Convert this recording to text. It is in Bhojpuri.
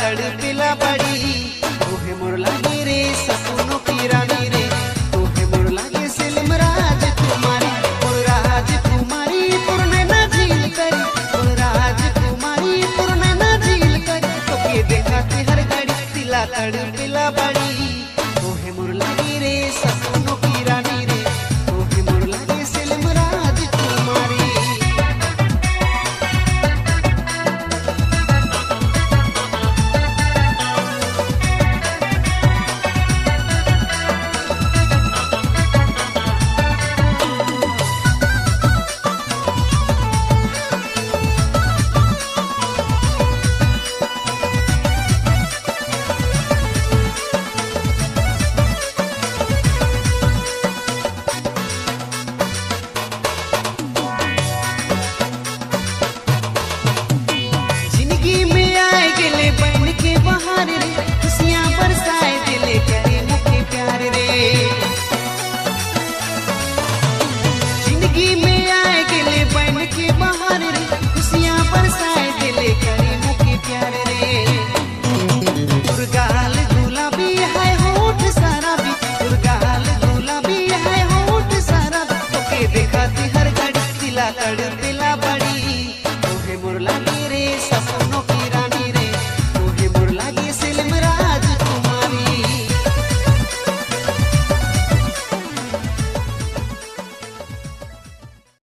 तड़पिला बड़ी तोहे मोर लागे रे सपनों की रानी रे तोहे मोर लागे सिलम राजकुमारी मोर राजकुमारी पुरने ना झील करी मोर राजकुमारी पुरने ना झील करी तोके देखा के हर घड़ी दिला तड़पिला बड़ी तोहे मोर लागे रे सपनों की रानी रे तोहे मोर लागे सिलम राजकुमारी। तड़पिला बड़ी तोहे मोर लागे